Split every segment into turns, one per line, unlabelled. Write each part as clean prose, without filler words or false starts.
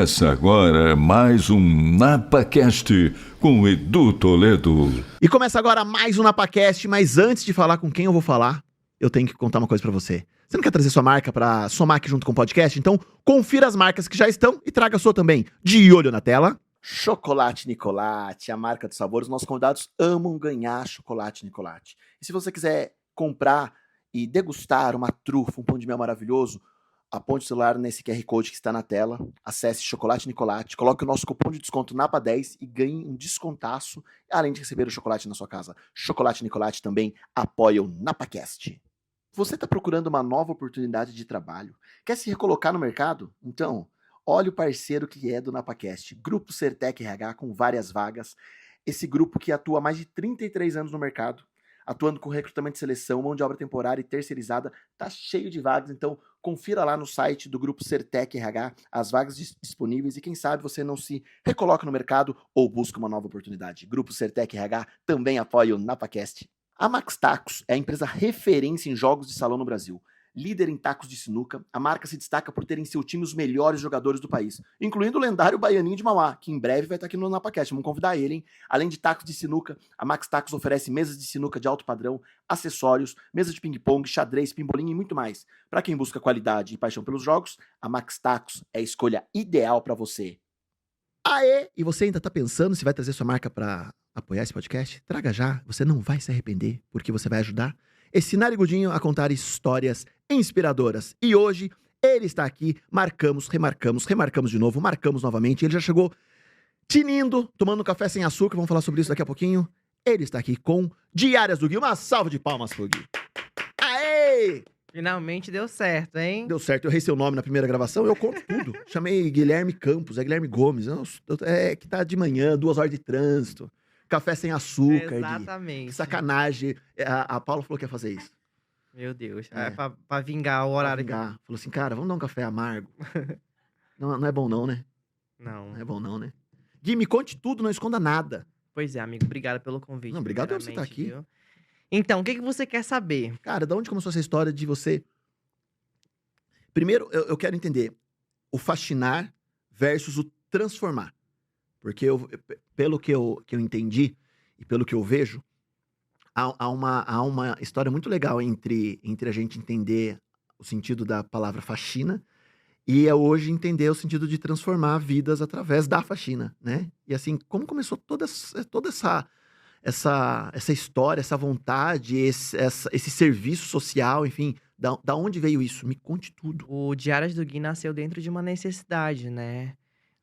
Começa agora mais um NapaCast com Edu Toledo.
E começa agora mais um NapaCast, mas antes de falar com quem eu vou falar, eu tenho que contar uma coisa pra você. Você não quer trazer sua marca pra somar aqui junto com o podcast? Então, confira as marcas que já estão e traga a sua também. De olho na tela. Chocolate Nicolate, a marca de sabores. Nossos convidados amam ganhar chocolate Nicolate. E se você quiser comprar e degustar uma trufa, um pão de mel maravilhoso, aponte o celular nesse QR Code que está na tela, acesse Chocolate Nicolate, coloque o nosso cupom de desconto NAPA10 e ganhe um descontaço, além de receber o chocolate na sua casa. Chocolate Nicolate também apoia o NapaCast. Você está procurando uma nova oportunidade de trabalho? Quer se recolocar no mercado? Então, olha o parceiro que é do NapaCast, Grupo Sertec RH com várias vagas. Esse grupo que atua há mais de 33 anos no mercado, atuando com recrutamento de seleção, mão de obra temporária e terceirizada, tá cheio de vagas, então confira lá no site do Grupo Sertec RH as vagas disponíveis e quem sabe você não se recoloca no mercado ou busca uma nova oportunidade. Grupo Sertec RH também apoia o NapaCast. A Max Tacos é a empresa referência em jogos de salão no Brasil. Líder em tacos de sinuca, a marca se destaca por ter em seu time os melhores jogadores do país, incluindo o lendário Baianinho de Mauá, que em breve vai estar aqui no NapaCast. Vamos convidar ele, hein? Além de tacos de sinuca, a Max Tacos oferece mesas de sinuca de alto padrão, acessórios, mesas de ping-pong, xadrez, pimbolim e muito mais. Para quem busca qualidade e paixão pelos jogos, a Max Tacos é a escolha ideal para você. Aê! E você ainda tá pensando se vai trazer sua marca para apoiar esse podcast? Traga já, você não vai se arrepender, porque você vai ajudar esse narigudinho a contar histórias inspiradoras. E hoje ele está aqui, remarcamos de novo, marcamos novamente. Ele já chegou tinindo, tomando um café sem açúcar, vamos falar sobre isso daqui a pouquinho. Ele está aqui com Diárias do Gui. Uma salva de palmas pro Gui. Aê!
Finalmente deu certo, hein?
Deu certo, eu errei seu nome na primeira gravação, eu conto tudo. Chamei Guilherme Campos, é Guilherme Gomes. É que tá de manhã, 2 horas de trânsito. Café sem açúcar.
Exatamente.
Que sacanagem. A Paula falou que ia fazer isso.
Meu Deus.
É.
É pra vingar o horário.
Falou assim, cara, vamos dar um café amargo. Não é bom não, né?
Não.
Não é bom não, né? Gui, me conte tudo, não esconda nada.
Pois é, amigo. Obrigado pelo convite.
Não, obrigado por você estar aqui.
Viu? Então, o que você quer saber?
Cara, de onde começou essa história de você... Primeiro, eu quero entender o fascinar versus o transformar. Porque pelo que eu entendi e pelo que eu vejo, há uma história muito legal entre a gente entender o sentido da palavra faxina e hoje entender o sentido de transformar vidas através da faxina, né? E assim, como começou toda essa história, essa vontade, esse serviço social, enfim, da onde veio isso? Me conte tudo.
O Diárias do Gui nasceu dentro de uma necessidade, né?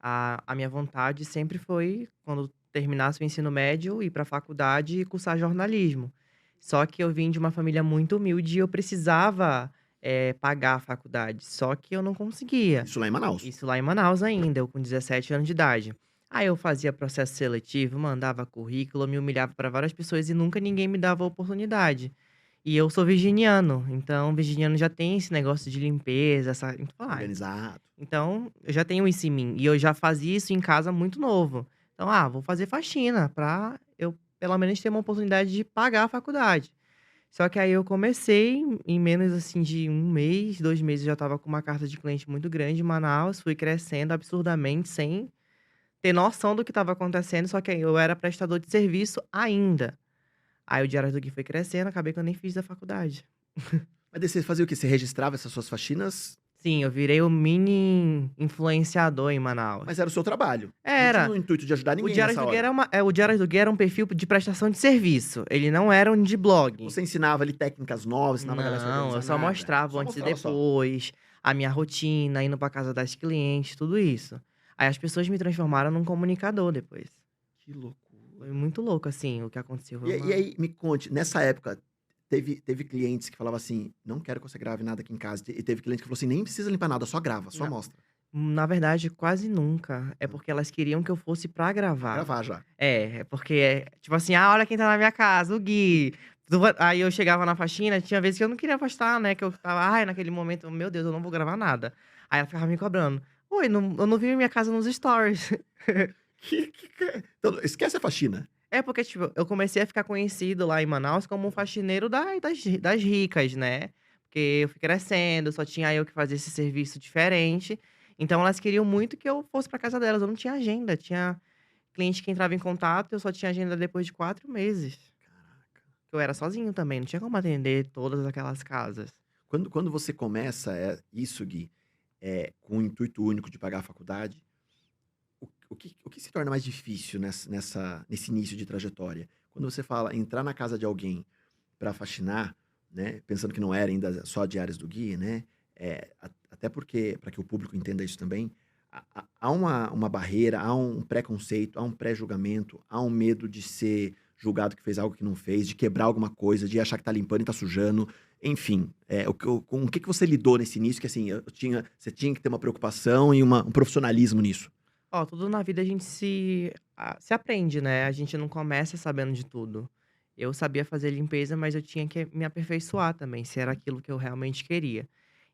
A minha vontade sempre foi, quando terminasse o ensino médio, ir para a faculdade e cursar jornalismo. Só que eu vim de uma família muito humilde e eu precisava pagar a faculdade. Só que eu não conseguia.
Isso lá em Manaus.
Isso lá em Manaus ainda, eu com 17 anos de idade. Aí eu fazia processo seletivo, mandava currículo, me humilhava para várias pessoas e nunca ninguém me dava oportunidade. E eu sou virginiano, então virginiano já tem esse negócio de limpeza,
Organizado.
então eu já tenho isso em mim. E eu já fazia isso em casa muito novo. Então, vou fazer faxina pra eu, pelo menos, ter uma oportunidade de pagar a faculdade. Só que aí eu comecei, em menos assim de 1 mês, 2 meses, eu já tava com uma carta de cliente muito grande em Manaus. Fui crescendo absurdamente, sem ter noção do que estava acontecendo. Só que aí eu era prestador de serviço ainda. Aí o Diário do Gui foi crescendo, acabei que eu nem fiz a faculdade.
Mas daí você fazia o quê? Você registrava essas suas faxinas?
Sim, eu virei o mini influenciador em Manaus.
Mas era o seu trabalho.
Era.
Não tinha no intuito de ajudar
O
ninguém
Diário
nessa
do Gui
hora.
o Diário do Gui era um perfil de prestação de serviço. Ele não era um de blog.
Você ensinava ali técnicas novas, ensinava a galera a se
Não, eu
organizar,
só
nada.
mostrava
Só
antes e
mostrava só.
depois, a minha rotina, indo pra casa das clientes, tudo isso. Aí as pessoas me transformaram num comunicador depois.
Que loucura.
Foi muito louco, assim, o que aconteceu.
E aí, me conte, nessa época, teve clientes que falavam assim, não quero que você grave nada aqui em casa. E teve cliente que falou assim, nem precisa limpar nada, só grava, só
Não.
mostra.
Na verdade, quase nunca. É porque elas queriam que eu fosse pra gravar.
Gravar já.
É porque, tipo assim, olha quem tá na minha casa, o Gui. Aí eu chegava na faxina, tinha vezes que eu não queria postar, né? Que eu tava, naquele momento, meu Deus, eu não vou gravar nada. Aí ela ficava me cobrando. Oi, eu não vi minha casa nos stories.
Então, esquece a faxina.
É porque, tipo, eu comecei a ficar conhecido lá em Manaus como um faxineiro das ricas, né? Porque eu fui crescendo, só tinha eu que fazia esse serviço diferente. Então elas queriam muito que eu fosse pra casa delas. Eu não tinha agenda. Tinha cliente que entrava em contato, eu só tinha agenda depois de 4 meses. Eu era sozinho também, não tinha como atender todas aquelas casas.
Quando você começa isso, Gui, com o intuito único de pagar a faculdade, o que se torna mais difícil nesse início de trajetória? Quando você fala entrar na casa de alguém para faxinar, né? Pensando que não era ainda só diárias do Gui, né? Até porque, para que o público entenda isso também, há uma barreira, há um preconceito, há um pré-julgamento, há um medo de ser julgado que fez algo que não fez, de quebrar alguma coisa, de achar que tá limpando e tá sujando. Enfim, com o que você lidou nesse início? Que assim, você tinha que ter uma preocupação e um profissionalismo nisso.
Ó, tudo na vida a gente se aprende, né? A gente não começa sabendo de tudo. Eu sabia fazer limpeza, mas eu tinha que me aperfeiçoar também, se era aquilo que eu realmente queria.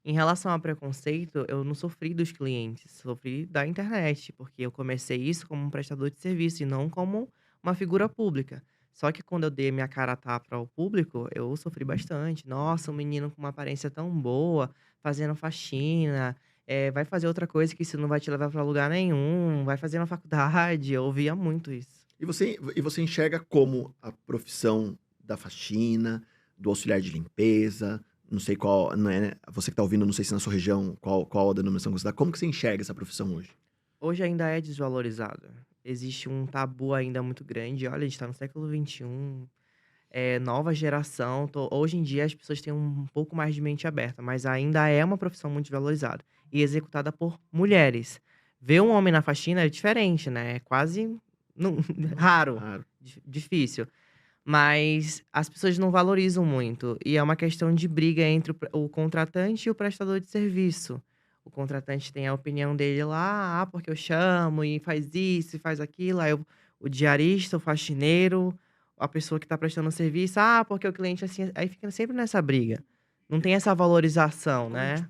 Em relação ao preconceito, eu não sofri dos clientes, sofri da internet, porque eu comecei isso como um prestador de serviço e não como uma figura pública. Só que quando eu dei minha cara a tapa ao público, eu sofri bastante. Nossa, um menino com uma aparência tão boa, fazendo faxina, vai fazer outra coisa que isso não vai te levar pra lugar nenhum, vai fazer na faculdade. Eu ouvia muito isso.
E você enxerga como a profissão da faxina, do auxiliar de limpeza, não sei qual, não é, você que tá ouvindo, não sei se na sua região, qual a denominação que você dá, como que você enxerga essa profissão hoje?
Hoje ainda é desvalorizado. Existe um tabu ainda muito grande. Olha, a gente tá no século XXI, nova geração. Hoje em dia as pessoas têm um pouco mais de mente aberta, mas ainda é uma profissão muito desvalorizada e executada por mulheres. Ver um homem na faxina é diferente, né? É quase raro,
Claro.
difícil. Mas as pessoas não valorizam muito. E é uma questão de briga entre o contratante e o prestador de serviço. O contratante tem a opinião dele lá, porque eu chamo e faz isso e faz aquilo. Aí o diarista, o faxineiro, a pessoa que tá prestando serviço, porque o cliente é assim. Aí fica sempre nessa briga. Não tem essa valorização, né?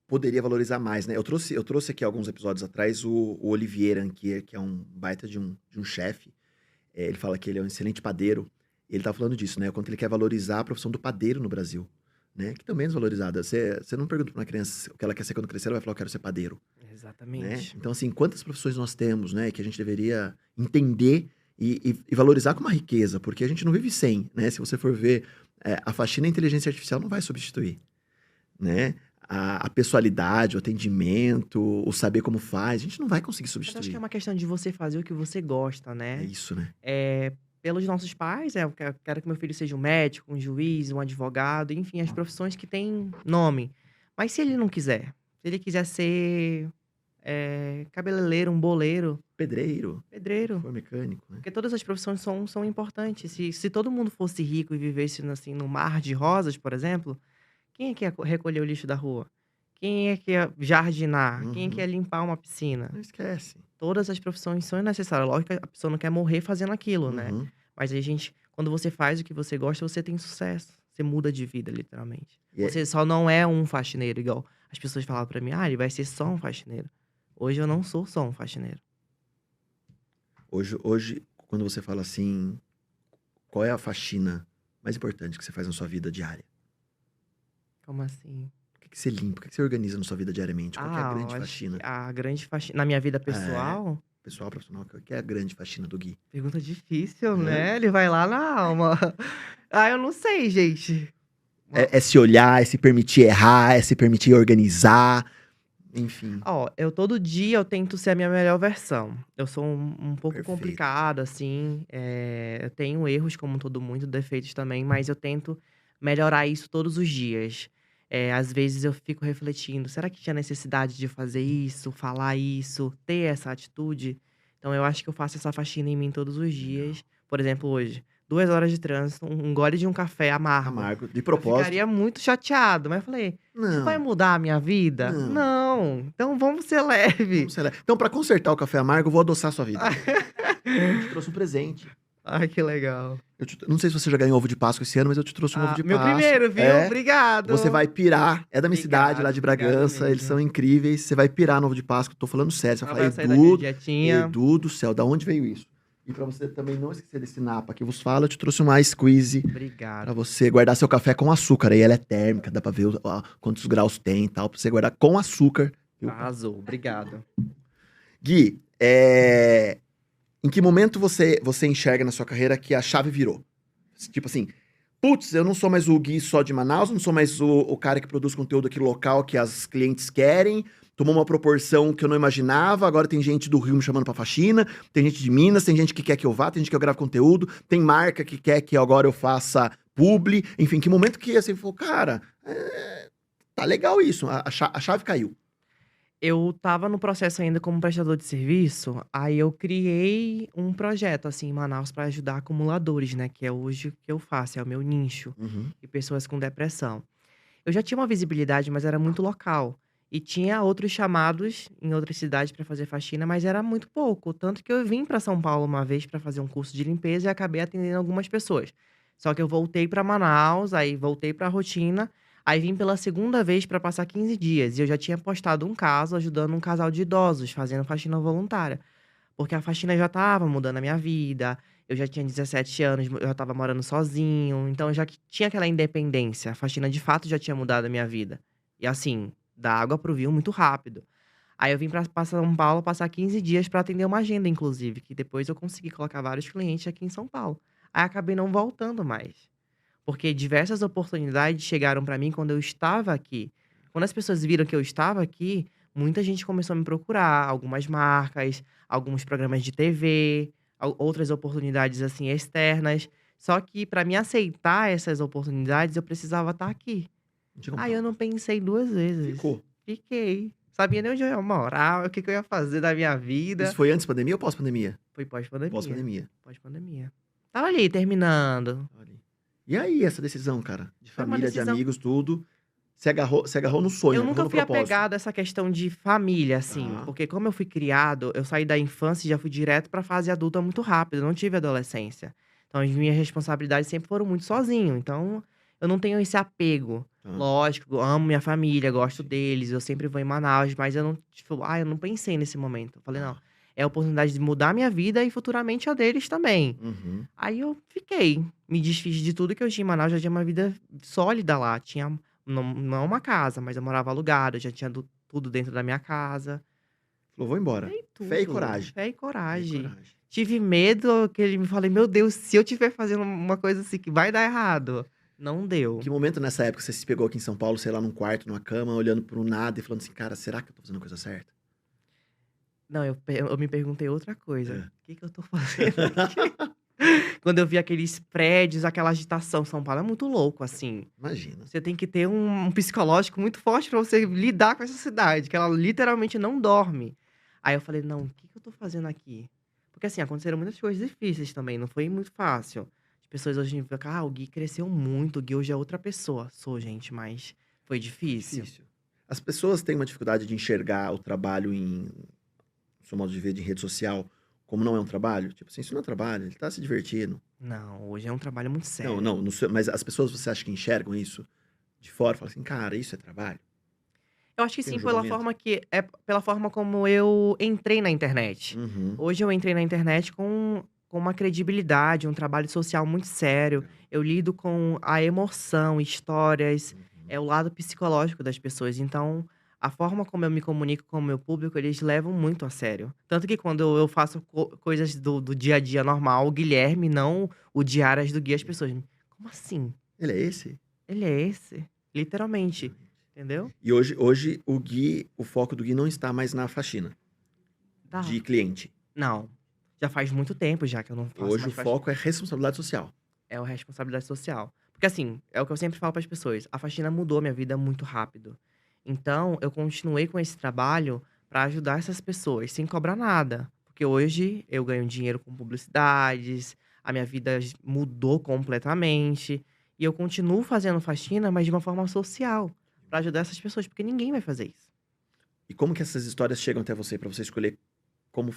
Poderia valorizar mais, né? Eu trouxe aqui alguns episódios atrás o Olivier Anquier, que é um baita de um chefe. Ele fala que ele é um excelente padeiro. Ele tá falando disso, né? O quanto ele quer valorizar a profissão do padeiro no Brasil, né? Que também é desvalorizada. Você não pergunta pra uma criança o que ela quer ser quando crescer, ela vai falar, eu quero ser padeiro, né?
Exatamente.
Então, assim, quantas profissões nós temos, né? Que a gente deveria entender e valorizar como uma riqueza, porque a gente não vive sem, né? Se você for ver, a faxina e a inteligência artificial não vai substituir, né? A pessoalidade, o atendimento, o saber como faz, a gente não vai conseguir
Mas acho que
substituir.
é uma questão de você fazer o que você gosta,
É
né?
isso, né?
Pelos nossos pais, eu quero que meu filho seja um médico, um juiz, um advogado, enfim, as profissões que têm nome. Mas se ele não quiser, se ele quiser ser cabeleireiro, um boleiro,
Pedreiro,
pedreiro,
for mecânico, né?
porque todas as profissões são importantes. Se todo mundo fosse rico e vivesse assim, no mar de rosas, por exemplo, quem é que ia recolher o lixo da rua? Quem é que ia jardinar? Quem é que ia limpar uma piscina?
Não esquece.
Todas as profissões são necessárias. Lógico que a pessoa não quer morrer fazendo aquilo, né?
Uhum.
Mas aí, quando você faz o que você gosta, você tem sucesso. Você muda de vida, literalmente.
E
Você só não é um faxineiro, igual as pessoas falavam pra mim, ele vai ser só um faxineiro. Hoje eu não sou só um faxineiro.
hoje, quando você fala assim, qual é a faxina mais importante que você faz na sua vida diária?
Como assim?
O que você limpa? O que você organiza na sua vida diariamente? Qual que é a grande
Eu acho
faxina?
que a grande faxina. Na minha vida pessoal,
Pessoal, profissional, qual que é a grande faxina do Gui?
pergunta difícil,
É.
né? Ele vai lá na alma. Eu não sei, gente.
É se olhar, é se permitir errar, é se permitir organizar, enfim.
Eu todo dia eu tento ser a minha melhor versão. Eu sou um pouco
Perfeito.
complicada, assim. Eu tenho erros, como todo mundo, defeitos também, mas eu tento melhorar isso todos os dias. Às vezes eu fico refletindo, será que tinha necessidade de fazer isso, falar isso, ter essa atitude? Então eu acho que eu faço essa faxina em mim todos os dias. Por exemplo, hoje, 2 horas de trânsito, um gole de um café amargo.
Amargo, de
Eu
propósito.
ficaria muito chateado, mas eu falei, isso vai
Não.
mudar a minha vida?
Não.
Não. Então vamos ser leve.
Vamos ser Então, pra consertar o café amargo, eu vou adoçar a sua vida. Eu te trouxe um presente.
Ai, que legal.
Não sei se você já ganhou ovo de Páscoa esse ano, mas eu te trouxe um ovo de
Meu
Páscoa.
primeiro, viu?
É.
Obrigado.
Você vai pirar. É da minha
Obrigado,
cidade, lá de
obrigado
Bragança. Eles
mesmo.
são incríveis. Você vai pirar no ovo de Páscoa. Tô falando sério. Você vai
Vai
falar,
sair daquele
Edu,
dietinha.
Edu do céu, da onde veio isso? E pra você também não esquecer desse napa que vos fala, eu te trouxe uma squeeze pra
Obrigado.
você guardar seu café com açúcar. Aí ela é térmica, dá pra ver quantos graus tem e tal, pra você guardar com açúcar Viu?
Arrasou, obrigado.
Gui, em que momento você enxerga na sua carreira que a chave virou? Tipo assim, putz, eu não sou mais o Gui só de Manaus, não sou mais o cara que produz conteúdo aqui local que as clientes querem, tomou uma proporção que eu não imaginava, agora tem gente do Rio me chamando pra faxina, tem gente de Minas, tem gente que quer que eu vá, tem gente que eu grave conteúdo, tem marca que quer que agora eu faça publi, enfim, que momento que assim, falou, cara, tá legal isso, a chave caiu.
Eu estava no processo ainda como prestador de serviço, aí eu criei um projeto, assim, em Manaus para ajudar acumuladores, né, que é hoje o que eu faço, é o meu nicho,
Uhum.
e pessoas com depressão. Eu já tinha uma visibilidade, mas era muito local. E tinha outros chamados em outras cidades para fazer faxina, mas era muito pouco. Tanto que eu vim para São Paulo uma vez para fazer um curso de limpeza e acabei atendendo algumas pessoas. Só que eu voltei para Manaus, aí voltei para a rotina, aí vim pela segunda vez para passar 15 dias. E eu já tinha postado um caso ajudando um casal de idosos fazendo faxina voluntária. Porque a faxina já estava mudando a minha vida. Eu já tinha 17 anos, eu já estava morando sozinho, então eu já tinha aquela independência. A faxina de fato já tinha mudado a minha vida. E assim, da água para o vinho muito rápido. Aí eu vim pra São Paulo passar 15 dias para atender uma agenda, inclusive, que depois eu consegui colocar vários clientes aqui em São Paulo. Aí acabei não voltando mais. Porque diversas oportunidades chegaram para mim quando eu estava aqui. Quando as pessoas viram que eu estava aqui, muita gente começou a me procurar, algumas marcas, alguns programas de TV, outras oportunidades assim externas. Só que para me aceitar essas oportunidades, eu precisava estar aqui.
Não tinha como
Aí eu não pensei 2 vezes.
Ficou.
Fiquei. Sabia nem onde eu ia morar, o que que eu ia fazer da minha vida.
Isso foi antes da pandemia ou pós-pandemia?
Foi pós-pandemia.
Pós-pandemia.
Pós-pandemia. Tava ali, terminando.
Olha aí. E aí, essa decisão, cara? De
Foi uma
família, de
decisão.
amigos, tudo. Você agarrou no sonho,
Eu
agarrou
nunca
no
fui
propósito.
apegado a essa questão de família, assim,
Tá.
porque como eu fui criado, eu saí da infância e já fui direto pra fase adulta muito rápido, eu não tive adolescência. Então as minhas responsabilidades sempre foram muito sozinho, então eu não tenho esse apego.
Tá.
Lógico, eu amo minha família, gosto deles, eu sempre vou em Manaus, mas eu não, tipo, eu não pensei nesse momento. Eu falei, não, é a oportunidade de mudar minha vida e futuramente a deles também.
Uhum.
Aí eu fiquei, me desfiz de tudo que eu tinha em Manaus, já tinha uma vida sólida lá. Tinha, não uma casa, mas eu morava alugado, eu já tinha tudo dentro da minha casa.
Falou, vou embora.
Dei tudo.
Fé e coragem.
Fé e
Fé e
coragem.
coragem.
Tive medo, que ele me falei, meu Deus, se eu estiver fazendo uma coisa assim que vai dar errado. Não deu.
Que momento nessa época você se pegou aqui em São Paulo, sei lá, num quarto, numa cama, olhando pro nada e falando assim, cara, será que eu tô fazendo a coisa certa?
Não, eu me perguntei outra coisa.
É.
O que que eu tô fazendo aqui? Quando eu vi aqueles prédios, aquela agitação, São Paulo é muito louco, assim.
Imagina.
Você tem que ter um psicológico muito forte pra você lidar com essa cidade, que ela literalmente não dorme. Aí eu falei, não, o que que eu tô fazendo aqui? Porque assim, aconteceram muitas coisas difíceis também, não foi muito fácil. As pessoas hoje em dia falam, o Gui cresceu muito, o Gui hoje é outra pessoa. Sou, gente, mas foi difícil.
Difícil. As pessoas têm uma dificuldade de enxergar o trabalho no seu modo de ver de rede social como não é um trabalho. Tipo assim, isso não é um trabalho, ele tá se divertindo.
Não, hoje é um trabalho muito sério.
Não, mas as pessoas, você acha que enxergam isso de fora? Falam assim, cara, isso é trabalho?
Eu acho que
Tem
sim,
um
pela
julgamento?
pela forma como eu entrei na internet.
Uhum.
Hoje eu entrei na internet com uma credibilidade, um trabalho social muito sério. Eu lido com a emoção, histórias, é o lado psicológico das pessoas. Então, a forma como eu me comunico com o meu público, eles levam muito a sério. Tanto que quando eu faço coisas do dia a dia normal, o Guilherme, não o Diárias do Gui, as pessoas, como assim?
Ele é esse?
Ele é esse? Literalmente, entendeu?
E hoje o foco do Gui não está mais na faxina
Tá.
de cliente.
Não. Já faz muito tempo já que eu não faço
Hoje o
mais faxina.
foco é responsabilidade social.
É a responsabilidade social. Porque assim, é o que eu sempre falo para as pessoas, a faxina mudou minha vida muito rápido. Então, eu continuei com esse trabalho para ajudar essas pessoas sem cobrar nada. Porque hoje eu ganho dinheiro com publicidades, a minha vida mudou completamente. E eu continuo fazendo faxina, mas de uma forma social, para ajudar essas pessoas, porque ninguém vai fazer isso.
E como que essas histórias chegam até você pra você escolher como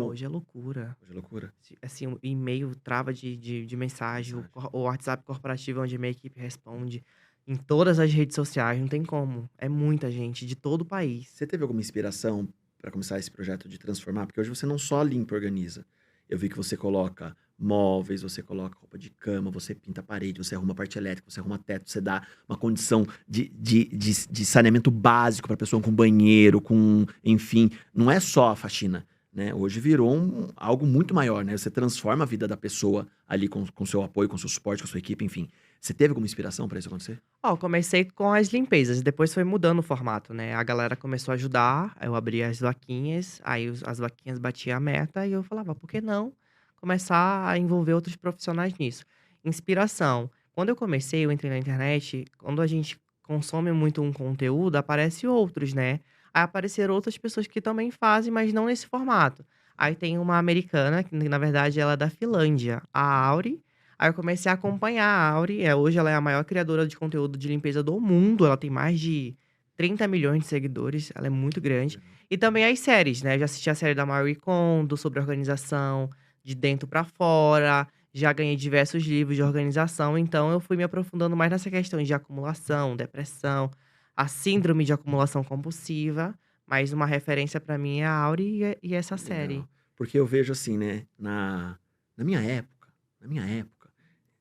Hoje é loucura.
Hoje é loucura.
Assim, o e-mail trava de mensagem, o WhatsApp corporativo onde a minha equipe responde, em todas as redes sociais, não tem como. É muita gente de todo o país.
Você teve alguma inspiração pra começar esse projeto de transformar? Porque hoje você não só limpa e organiza. Eu vi que você coloca móveis, você coloca roupa de cama, você pinta a parede, você arruma a parte elétrica, você arruma teto, você dá uma condição de saneamento básico para pessoa com banheiro, com, enfim, não é só a faxina, né? Hoje virou algo muito maior, né? Você transforma a vida da pessoa ali com seu apoio, com seu suporte, com a sua equipe, enfim. Você teve alguma inspiração para isso acontecer?
Ó, comecei com as limpezas, depois foi mudando o formato, né? A galera começou a ajudar, eu abri as vaquinhas, aí as vaquinhas batiam a meta e eu falava, por que não começar a envolver outros profissionais nisso? Inspiração. Quando eu comecei, eu entrei na internet, quando a gente consome muito um conteúdo, aparece outros, né? Aí apareceram outras pessoas que também fazem, mas não nesse formato. Aí tem uma americana, que na verdade ela é da Finlândia, a Auri. Aí eu comecei a acompanhar a Auri, hoje ela é a maior criadora de conteúdo de limpeza do mundo, ela tem mais de 30 milhões de seguidores, ela é muito grande. E também as séries, né, eu já assisti a série da Marie Kondo sobre organização, de dentro pra fora, já ganhei diversos livros de organização, então eu fui me aprofundando mais nessa questão de acumulação, depressão, a síndrome de acumulação compulsiva, mas uma referência pra mim é a Auri e essa série.
Legal. Porque eu vejo assim, né, na minha época,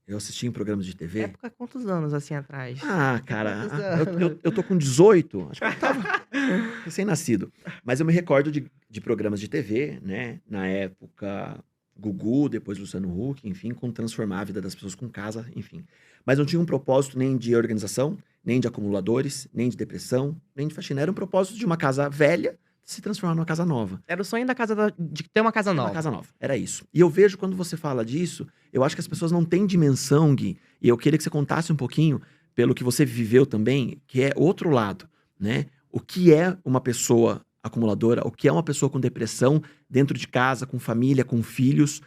eu assisti em programas de TV.
Época quantos anos, assim, atrás?
Ah, cara,
Quantos
eu tô com 18, acho que eu tava recém-nascido. Mas eu me recordo de programas de TV, né? Na época, Gugu, depois Luciano Huck, enfim, com transformar a vida das pessoas com casa, enfim. Mas não tinha um propósito nem de organização, nem de acumuladores, nem de depressão, nem de faxina. Era um propósito de uma casa velha se transformar numa casa nova.
Era o sonho da casa de ter uma casa
Era
nova.
uma casa nova, era isso. E eu vejo quando você fala disso, eu acho que as pessoas não têm dimensão, Gui, e eu queria que você contasse um pouquinho, pelo que você viveu também, que é outro lado, né? O que é uma pessoa acumuladora, o que é uma pessoa com depressão dentro de casa, com família, com filhos,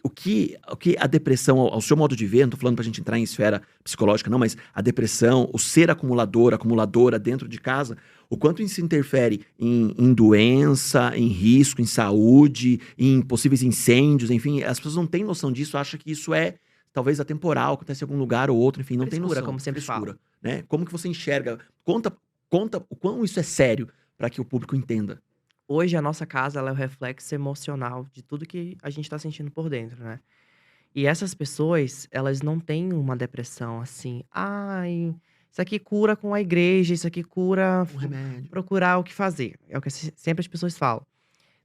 o que a depressão, ao seu modo de ver, não tô falando pra gente entrar em esfera psicológica não, mas a depressão, o ser acumulador, acumuladora dentro de casa, o quanto isso interfere em doença, em risco, em saúde, em possíveis incêndios, enfim, as pessoas não têm noção disso, acham que isso é talvez atemporal, acontece em algum lugar ou outro, enfim, não tem
Frescura,
noção.
como sempre
Frescura,
falo.
né? Como que você enxerga? Conta o quão isso é sério para que o público entenda.
Hoje a nossa casa ela é o reflexo emocional de tudo que a gente tá sentindo por dentro, né? E essas pessoas, elas não têm uma depressão assim, ai, isso aqui cura com a igreja, isso aqui cura
Um remédio.
procurar o que fazer. É o que sempre as pessoas falam.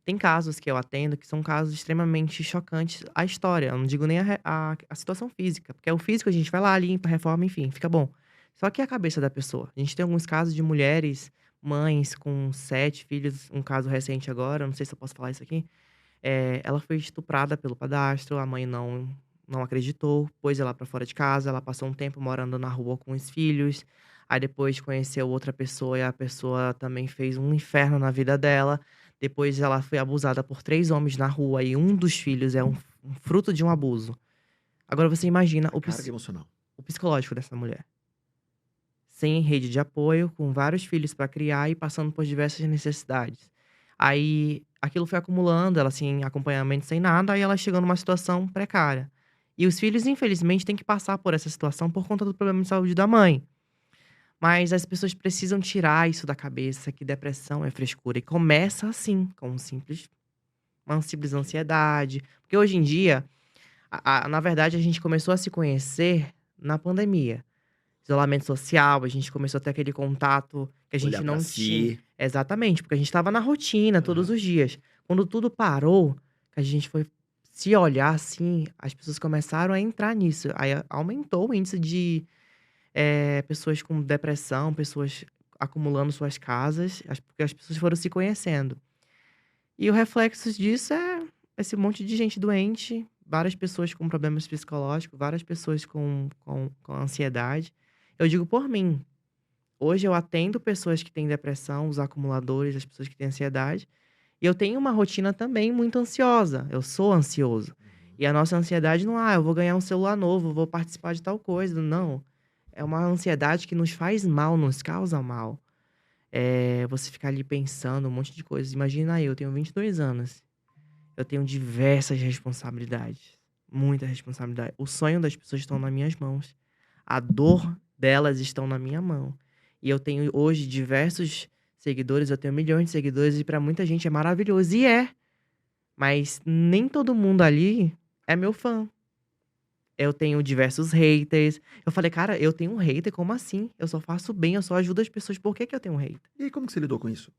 Tem casos que eu atendo que são casos extremamente chocantes à história. Eu não digo nem a situação física, porque o físico a gente vai lá, limpa, reforma, enfim, fica bom. Só que a cabeça da pessoa. A gente tem alguns casos de mulheres, mães com 7 filhos, um caso recente agora, não sei se eu posso falar isso aqui. Ela foi estuprada pelo padrasto, a mãe não acreditou, pôs ela pra fora de casa, ela passou um tempo morando na rua com os filhos, aí depois conheceu outra pessoa e a pessoa também fez um inferno na vida dela. Depois ela foi abusada por 3 homens na rua e um dos filhos é um fruto de um abuso. Agora você imagina
Carga emocional.
o psicológico dessa mulher. Sem rede de apoio, com vários filhos pra criar e passando por diversas necessidades. Aí aquilo foi acumulando, ela sem acompanhamento, sem nada, aí ela chegou numa situação precária. E os filhos, infelizmente, têm que passar por essa situação por conta do problema de saúde da mãe. Mas as pessoas precisam tirar isso da cabeça, que depressão é frescura. E começa assim, com uma simples ansiedade. Porque hoje em dia, na verdade, a gente começou a se conhecer na pandemia. Isolamento social, a gente começou a ter aquele contato que a gente
Olhar
não
pra
tinha.
si.
Exatamente, porque a gente estava na rotina todos os dias. Quando tudo parou, que a gente foi se olhar assim, as pessoas começaram a entrar nisso. Aí aumentou o índice de pessoas com depressão, pessoas acumulando suas casas, porque as pessoas foram se conhecendo. E o reflexo disso é esse monte de gente doente, várias pessoas com problemas psicológicos, várias pessoas com ansiedade. Eu digo por mim. Hoje eu atendo pessoas que têm depressão, os acumuladores, as pessoas que têm ansiedade. E eu tenho uma rotina também muito ansiosa. Eu sou ansioso. E a nossa ansiedade não é, eu vou ganhar um celular novo, vou participar de tal coisa. Não. É uma ansiedade que nos faz mal, nos causa mal. Você ficar ali pensando um monte de coisas. Imagina eu tenho 22 anos. Eu tenho diversas responsabilidades. Muita responsabilidade. O sonho das pessoas estão nas minhas mãos. A dor delas estão na minha mão. E eu tenho hoje diversos seguidores, eu tenho milhões de seguidores e pra muita gente é maravilhoso. E é. Mas nem todo mundo ali é meu fã. Eu tenho diversos haters. Eu falei, cara, eu tenho um hater, como assim? Eu só faço bem, eu só ajudo as pessoas, por que que eu tenho um hater?
E aí, como que você lidou com isso?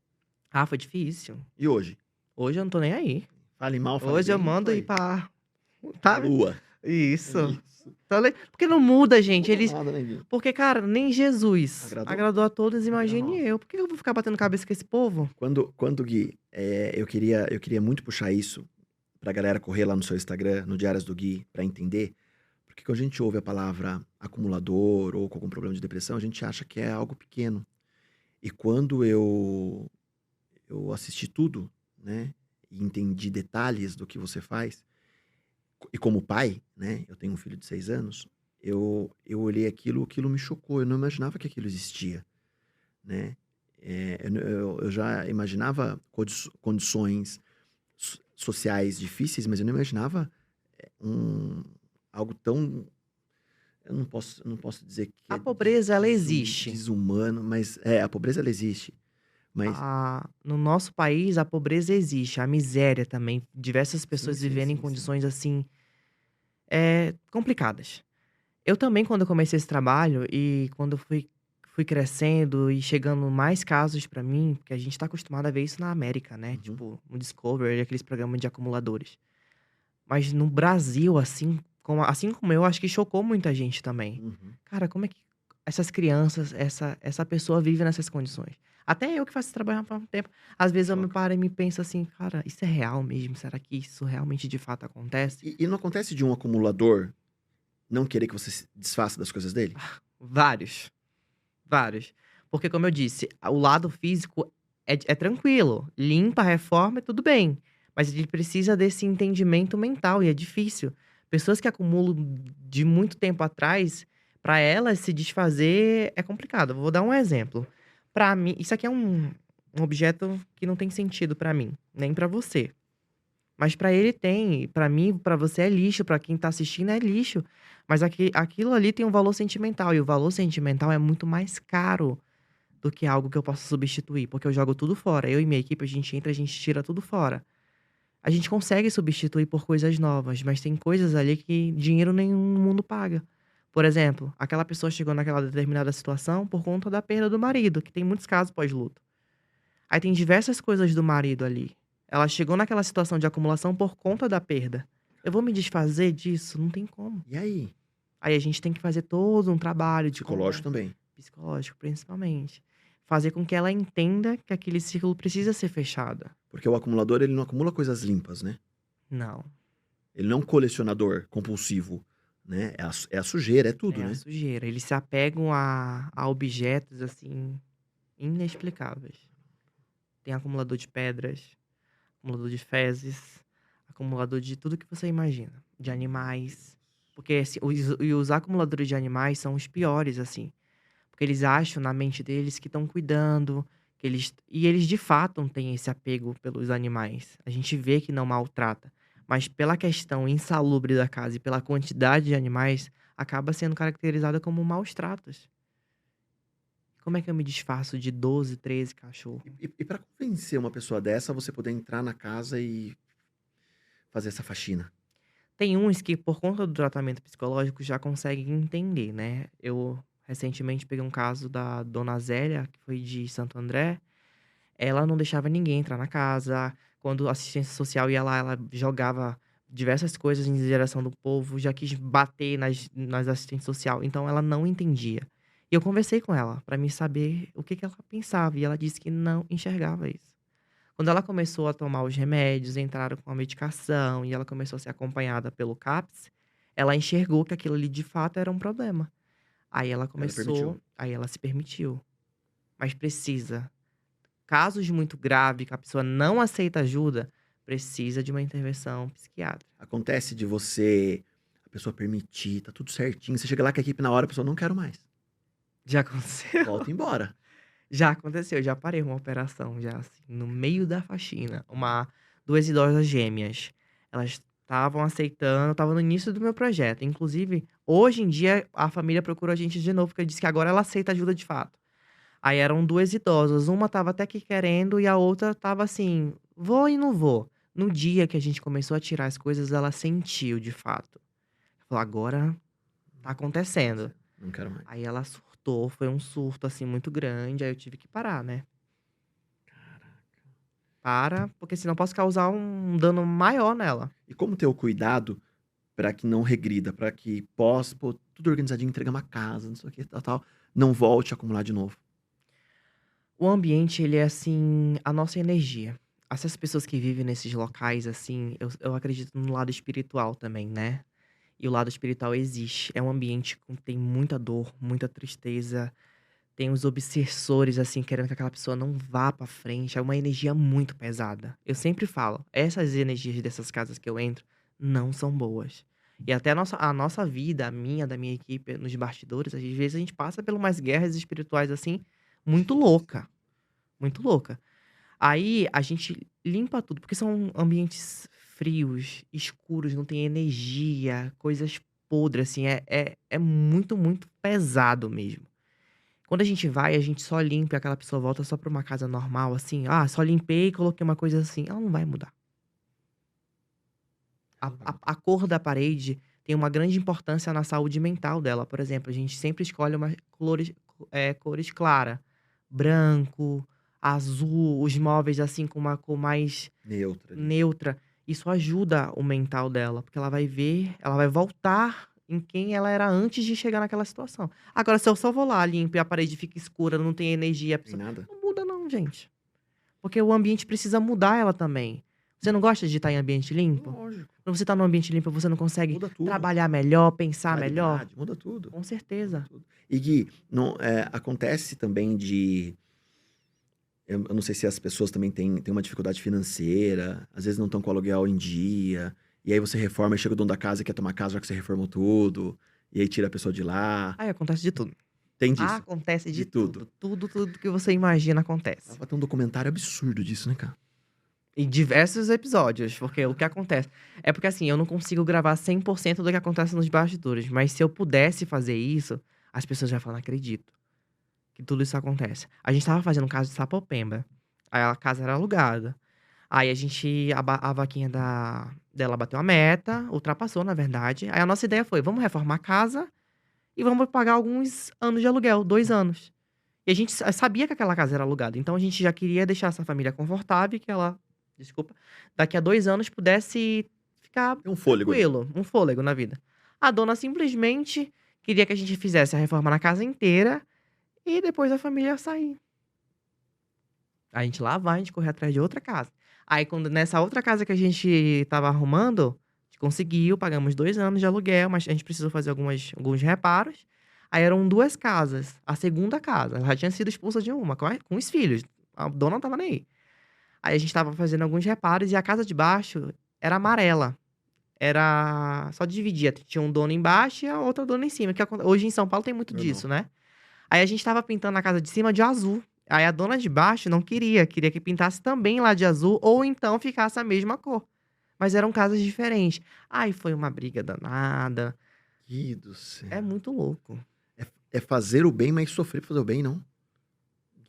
Ah, foi difícil.
E hoje?
Hoje eu não tô nem aí.
Fale mal, fale
Hoje eu
bem,
mando
foi.
ir pra...
Pra
Sabe?
lua.
Isso.
Isso.
Porque não muda, gente.
Não muda
Eles...
nada, né, Gui?
Porque, cara, nem Jesus
Agradou?
agradou a todos, imagine
Não.
eu. Por que eu vou ficar batendo cabeça com esse povo?
Quando Gui, eu queria muito puxar isso pra galera correr lá no seu Instagram, no Diários do Gui, pra entender. Porque quando a gente ouve a palavra acumulador ou com algum problema de depressão, a gente acha que é algo pequeno. E quando eu assisti tudo, né, e entendi detalhes do que você faz, e como pai, né, eu tenho um filho de 6 anos, eu olhei aquilo me chocou, eu não imaginava que aquilo existia, né? Eu já imaginava condições sociais difíceis, mas eu não imaginava algo tão... Eu não posso dizer que
A pobreza, ela existe.
desumano, mas a pobreza ela existe. Mas
No nosso país, a pobreza existe, a miséria também. Diversas pessoas
sim,
vivendo em
sim.
condições, assim, complicadas. Eu também, quando eu comecei esse trabalho e quando eu fui crescendo e chegando mais casos pra mim, porque a gente tá acostumado a ver isso na América, né?
Uhum.
Tipo, no Discovery, aqueles programas de acumuladores. Mas no Brasil, assim como eu, acho que chocou muita gente também.
Uhum.
Cara, como é que essas crianças, essa pessoa vive nessas condições? Até eu que faço esse trabalho há um tempo, às vezes eu me
Choca.
paro e me penso assim, cara, isso é real mesmo? Será que isso realmente de fato acontece?
E não acontece de um acumulador não querer que você se desfaça das coisas dele?
Vários. Vários. Porque, como eu disse, o lado físico é tranquilo. Limpa, reforma, tudo bem. Mas ele precisa desse entendimento mental e é difícil. Pessoas que acumulam de muito tempo atrás, para elas se desfazer é complicado. Vou dar um exemplo. Para mim, isso aqui é um objeto que não tem sentido para mim, nem para você. Mas para ele tem, para mim, para você é lixo, para quem tá assistindo é lixo. Mas aquilo ali tem um valor sentimental e o valor sentimental é muito mais caro do que algo que eu possa substituir, porque eu jogo tudo fora. Eu e minha equipe, a gente entra, a gente tira tudo fora. A gente consegue substituir por coisas novas, mas tem coisas ali que dinheiro nenhum no mundo paga. Por exemplo, aquela pessoa chegou naquela determinada situação por conta da perda do marido, que tem muitos casos pós-luto. Aí tem diversas coisas do marido ali. Ela chegou naquela situação de acumulação por conta da perda. Eu vou me desfazer disso? Não tem como.
E aí?
Aí a gente tem que fazer todo um trabalho de
Psicológico
conversa.
também.
Psicológico, principalmente. Fazer com que ela entenda que aquele ciclo precisa ser fechado.
Porque o acumulador, ele não acumula coisas limpas, né?
Não.
Ele não é um colecionador compulsivo, né? É a sujeira, é tudo,
É a
né?
sujeira. Eles se apegam a objetos, assim, inexplicáveis. Tem acumulador de pedras, acumulador de fezes, acumulador de tudo que você imagina. De animais. Porque assim, os acumuladores de animais são os piores, assim. Porque eles acham na mente deles que estão cuidando, e eles de fato têm esse apego pelos animais. A gente vê que não maltrata. Mas pela questão insalubre da casa e pela quantidade de animais, acaba sendo caracterizada como maus tratos. Como é que eu me desfaço de 12, 13 cachorros?
E para convencer uma pessoa dessa, você poder entrar na casa e fazer essa faxina.
Tem uns que, por conta do tratamento psicológico, já conseguem entender, né? Eu recentemente peguei um caso da dona Zélia, que foi de Santo André. Ela não deixava ninguém entrar na casa. Quando a assistência social ia lá, ela jogava diversas coisas em direção do povo, já quis bater nas assistentes sociais. Então ela não entendia. E eu conversei com ela para me saber o que ela pensava. E ela disse que não enxergava isso. Quando ela começou a tomar os remédios, entraram com a medicação e ela começou a ser acompanhada pelo CAPS, ela enxergou que aquilo ali de fato era um problema. Aí ela
permitiu.
aí ela se permitiu. Mas precisa. Casos muito graves, que a pessoa não aceita ajuda, precisa de uma intervenção psiquiátrica.
Acontece de a pessoa permitir, tá tudo certinho. Você chega lá com a equipe na hora, a pessoa não quero mais.
Já aconteceu?
Volta embora.
Já aconteceu, já parei uma operação, já assim, no meio da faxina. Duas idosas gêmeas. Elas estavam aceitando, estavam no início do meu projeto. Inclusive, hoje em dia, a família procurou a gente de novo, porque disse que agora ela aceita ajuda de fato. Aí eram duas idosas, uma tava até que querendo e a outra tava assim, vou e não vou. No dia que a gente começou a tirar as coisas, ela sentiu de fato. Falou, agora tá acontecendo.
Não quero mais.
Aí ela surtou, foi um surto assim muito grande, aí eu tive que parar, né? Para, porque senão posso causar um dano maior nela.
E como ter o cuidado pra que não regrida, pra que pô, tudo organizadinho, entregar uma casa, não sei o que, tal, não volte a acumular de novo.
O ambiente, ele é assim, a nossa energia. Essas pessoas que vivem nesses locais, assim, eu acredito no lado espiritual também, né? E o lado espiritual existe. É um ambiente que tem muita dor, muita tristeza. Tem os obsessores, assim, querendo que aquela pessoa não vá pra frente. É uma energia muito pesada. Eu sempre falo, essas energias dessas casas que eu entro não são boas. E até a nossa vida, a minha, da minha equipe, nos bastidores, às vezes a gente passa por umas guerras espirituais, assim, muito louca. Muito louca. Aí a gente limpa tudo, porque são ambientes frios, escuros, não tem energia, coisas podres, assim, é muito, muito pesado mesmo. Quando a gente vai, a gente só limpa e aquela pessoa volta só pra uma casa normal, assim. Ah, só limpei e coloquei uma coisa assim. Ela não vai mudar. A cor da parede tem uma grande importância na saúde mental dela. Por exemplo, a gente sempre escolhe cores claras. Branco, azul, os móveis assim com uma cor mais
Neutra.
neutra. Isso ajuda o mental dela, porque ela vai ver, ela vai voltar em quem ela era antes de chegar naquela situação. Agora, se eu só vou lá, limpo e a parede fica escura, não tem energia, a
Tem
pessoa...
nada?
não muda não, gente. Porque o ambiente precisa mudar ela também. Você não gosta de estar em ambiente limpo?
Lógico.
Quando você está num ambiente limpo, você não consegue
Muda tudo.
trabalhar melhor, pensar melhor?
Claridade, muda tudo.
Com certeza.
Muda tudo. E Gui, acontece também de... Eu não sei se as pessoas também têm uma dificuldade financeira, às vezes não estão com o aluguel em dia, e aí você reforma e chega o dono da casa e quer tomar casa já que você reformou tudo, e aí tira a pessoa de lá.
Aí acontece de tudo.
Tem disso.
Acontece de
De tudo.
tudo. Tudo que você imagina acontece.
Vai ter um documentário absurdo disso, né, cara?
Em diversos episódios, porque o que acontece... É porque assim, eu não consigo gravar 100% do que acontece nos bastidores, mas se eu pudesse fazer isso, as pessoas já falam, não acredito que tudo isso acontece. A gente tava fazendo um caso de Sapopemba, aí a casa era alugada. Aí a vaquinha dela bateu a meta, ultrapassou, na verdade. Aí a nossa ideia foi, vamos reformar a casa e vamos pagar alguns anos de aluguel, 2 anos. E a gente sabia que aquela casa era alugada, então a gente já queria deixar essa família confortável e que ela, daqui a 2 anos pudesse ficar
Tem um fôlego ali.
tranquilo, um fôlego na vida. A dona simplesmente queria que a gente fizesse a reforma na casa inteira e depois a família sair. A gente lá vai, a gente correr atrás de outra casa. Aí, quando nessa outra casa que a gente tava arrumando, a gente conseguiu, pagamos 2 anos de aluguel, mas a gente precisou fazer alguns reparos. Aí eram 2 casas. A segunda casa, ela já tinha sido expulsa de uma, com os filhos. A dona não tava nem aí. Aí a gente tava fazendo alguns reparos e a casa de baixo era amarela. Era... só dividia. Tinha um dono embaixo e a outra dona em cima. Hoje em São Paulo tem muito disso, né? Aí a gente tava pintando a casa de cima de azul. Aí a dona de baixo não queria que pintasse também lá de azul, ou então ficasse a mesma cor. Mas eram casas diferentes. Aí foi uma briga danada.
Ih, do céu.
É muito louco.
É fazer o bem, mas sofrer pra fazer o bem, não?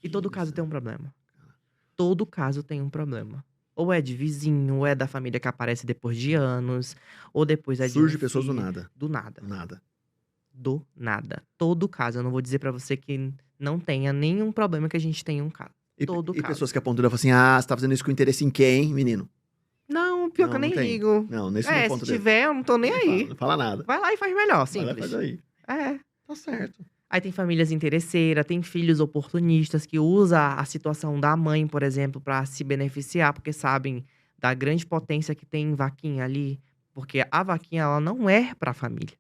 E todo caso tem um problema. Todo caso tem um problema. Ou é de vizinho, ou é da família que aparece depois de anos, ou depois é de
Surge pessoas do nada.
Do nada.
Nada.
Do nada. Todo caso. Eu não vou dizer pra você que não tenha nenhum problema que a gente tenha um caso. Todo
E
caso.
pessoas que apontam e falam assim, você tá fazendo isso com interesse em quem, menino?
Não, pior
Não,
que eu nem
não tem.
ligo.
Não, nesse não é o
Se
ponto dele.
tiver, eu não tô nem aí.
Não fala nada.
Vai lá e faz melhor,
Vai lá e
simples.
faz aí.
É.
Tá certo.
Aí tem famílias interesseiras, tem filhos oportunistas que usam a situação da mãe, por exemplo, pra se beneficiar, porque sabem da grande potência que tem em vaquinha ali. Porque a vaquinha, ela não é pra família.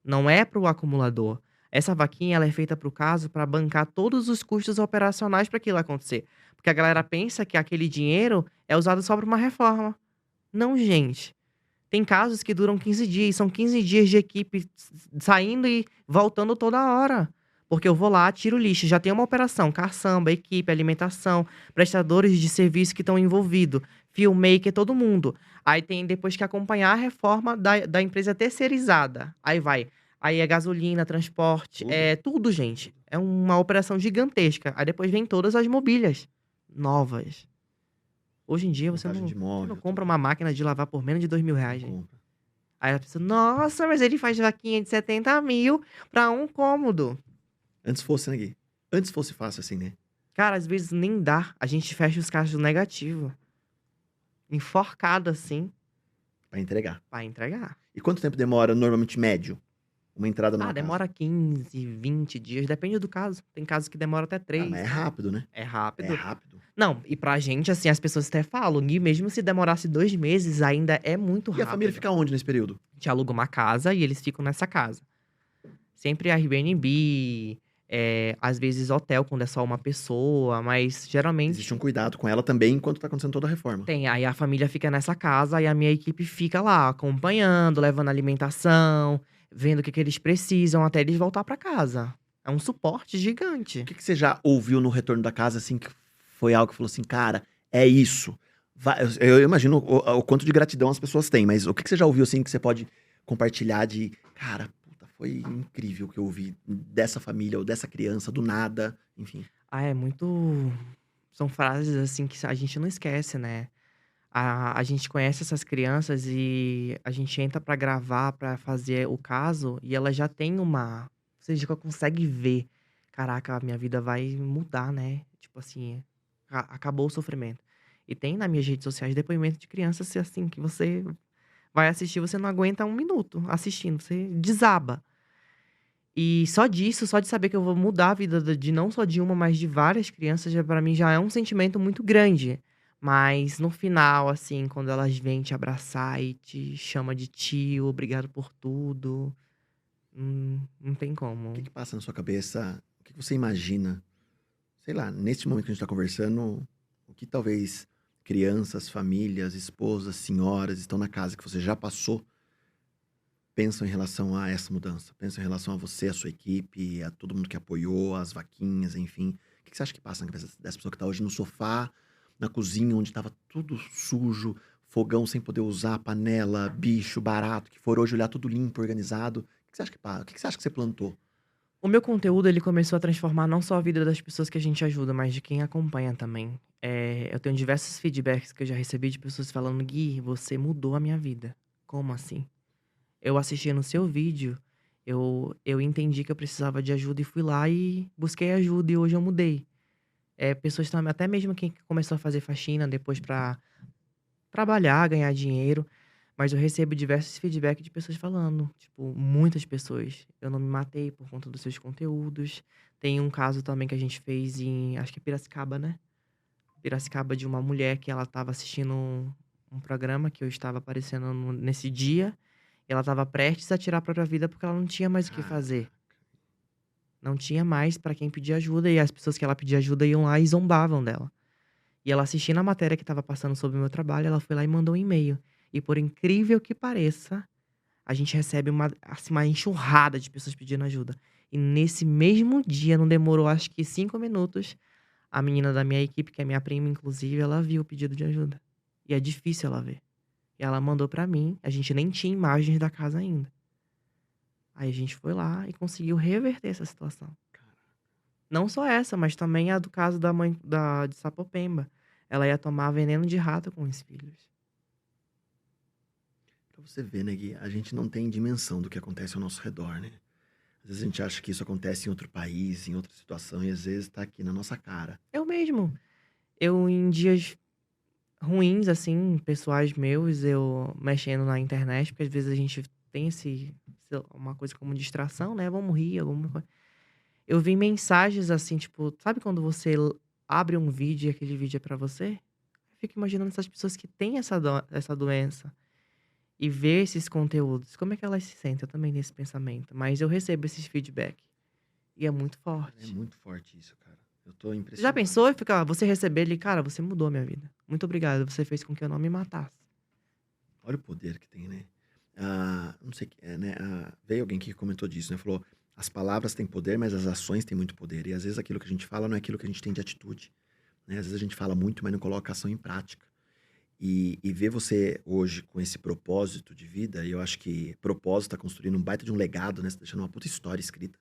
Não é pro acumulador. Essa vaquinha, ela é feita pro caso pra bancar todos os custos operacionais pra aquilo acontecer. Porque a galera pensa que aquele dinheiro é usado só pra uma reforma. Não, gente. Tem casos que duram 15 dias. São 15 dias de equipe saindo e voltando toda hora. Porque eu vou lá, tiro o lixo. Já tem uma operação, caçamba, equipe, alimentação, prestadores de serviço que estão envolvidos, filmmaker, todo mundo. Aí tem depois que acompanhar a reforma da empresa terceirizada. Aí vai. Aí é gasolina, transporte,
Tudo.
é tudo, gente. É uma operação gigantesca. Aí depois vem todas as mobílias novas. Hoje em dia você
Montagem
não,
de
você
móvel,
não compra
tudo.
uma máquina de lavar por menos de R$ 2.000, gente.
Compra.
Aí a pessoa, nossa, mas ele faz vaquinha de 70 mil pra um cômodo.
Antes fosse, né, Gui? Antes fosse fácil assim, né?
Cara, às vezes nem dá. A gente fecha os caixas negativos. Enforcado assim,
Pra entregar.
pra entregar.
E quanto tempo demora, normalmente, médio, uma entrada
Ah,
numa casa?
demora 15, 20 dias, depende do caso. Tem casos que demora até
Ah, mas
3.
é rápido, né?
É
É
rápido.
rápido.
Não, e pra gente, assim, as pessoas até falam, Gui, mesmo se demorasse 2 meses, ainda é muito
E a família
rápido.
fica onde nesse período?
A gente aluga uma casa e eles ficam nessa casa. Sempre Airbnb, às vezes hotel, quando é só uma pessoa, mas
Existe
geralmente
um cuidado com ela também enquanto tá acontecendo toda a reforma.
tem. Aí a família fica nessa casa e a minha equipe fica lá, acompanhando, levando alimentação, vendo o que eles precisam até eles voltar pra casa. É um suporte gigante.
O que você já ouviu no retorno da casa, assim, que foi algo que falou assim, cara, é isso. Eu imagino o quanto de gratidão as pessoas têm, mas o que você já ouviu, assim, que você pode compartilhar de, cara, puta, foi incrível o que eu ouvi dessa família ou dessa criança, do nada, enfim.
Ah, é muito. São frases assim que a gente não esquece, né? A gente conhece essas crianças e a gente entra pra gravar, pra fazer o caso, e ela já tem uma. Você já consegue ver. Caraca, a minha vida vai mudar, né? Tipo assim, acabou o sofrimento. E tem nas minhas redes sociais depoimento de crianças assim, que você vai assistir, você não aguenta um minuto assistindo, você desaba. E só disso, só de saber que eu vou mudar a vida de não só de uma, mas de várias crianças, já para mim já é um sentimento muito grande. Mas no final, assim, quando elas vêm te abraçar e te chama de tio, obrigado por tudo, não tem
O
como.
que passa na sua cabeça? O que você imagina? Sei lá, neste momento que a gente tá conversando, o que talvez crianças, famílias, esposas, senhoras estão na casa que você já passou, pensam em relação a essa mudança? Pensam em relação a você, a sua equipe, a todo mundo que apoiou, as vaquinhas, enfim. O que você acha que passa na cabeça dessa pessoa que tá hoje no sofá, na cozinha, onde tava tudo sujo, fogão sem poder usar, panela, bicho, barato, que for hoje olhar tudo limpo, organizado? O que você acha que passa? O que você acha que você plantou?
O meu conteúdo, ele começou a transformar não só a vida das pessoas que a gente ajuda, mas de quem acompanha também. Eu tenho diversos feedbacks que eu já recebi de pessoas falando, Gui, você mudou a minha vida. Como assim? Eu assisti no seu vídeo, eu entendi que eu precisava de ajuda e fui lá e busquei ajuda e hoje eu mudei. Pessoas também, até mesmo quem começou a fazer faxina depois pra trabalhar, ganhar dinheiro, mas eu recebo diversos feedbacks de pessoas falando, tipo, muitas pessoas. Eu não me matei por conta dos seus conteúdos. Tem um caso também que a gente fez em, acho que é Piracicaba, né? Piracicaba, de uma mulher que ela estava assistindo um programa que eu estava aparecendo nesse dia. E ela estava prestes a tirar a própria vida porque ela não tinha mais o que fazer. Não tinha mais pra quem pedir ajuda. E as pessoas que ela pedia ajuda iam lá e zombavam dela. E ela assistindo a matéria que estava passando sobre o meu trabalho, ela foi lá e mandou um e-mail. E por incrível que pareça, a gente recebe assim, uma enxurrada de pessoas pedindo ajuda. E nesse mesmo dia, não demorou acho que 5 minutos, a menina da minha equipe, que é minha prima, inclusive, ela viu o pedido de ajuda. E é difícil ela ver. E ela mandou pra mim, a gente nem tinha imagens da casa ainda. Aí a gente foi lá e conseguiu reverter essa situação. Não só essa, mas também a do caso da mãe de Sapopemba. Ela ia tomar veneno de rato com os filhos.
Pra você ver, né, Gui? A gente não tem dimensão do que acontece ao nosso redor, né? Às vezes a gente acha que isso acontece em outro país, em outra situação, e às vezes tá aqui na nossa cara.
Eu mesmo. Eu, em dias ruins, assim, pessoais meus, eu mexendo na internet, porque às vezes a gente tem uma coisa como distração, né? Vamos rir, alguma coisa. Eu vi mensagens assim, tipo, sabe quando você abre um vídeo e aquele vídeo é pra você? Eu fico imaginando essas pessoas que têm essa doença e vê esses conteúdos. Como é que elas se sentem? Eu também nesse pensamento. Mas eu recebo esses feedback. E é muito
É
forte.
muito forte isso, cara. Eu tô
Você já
impressionado.
pensou e fica, você receber ele, cara, você mudou a minha vida. Muito obrigado, você fez com que eu não me matasse.
Olha o poder que tem, né? Não sei, né? Veio alguém que comentou disso, né? Falou, as palavras têm poder, mas as ações têm muito poder. E às vezes aquilo que a gente fala não é aquilo que a gente tem de atitude, né? Às vezes a gente fala muito, mas não coloca a ação em prática. E ver você hoje com esse propósito de vida, e eu acho que propósito tá construindo um baita de um legado, né? Você tá deixando uma puta história escrita.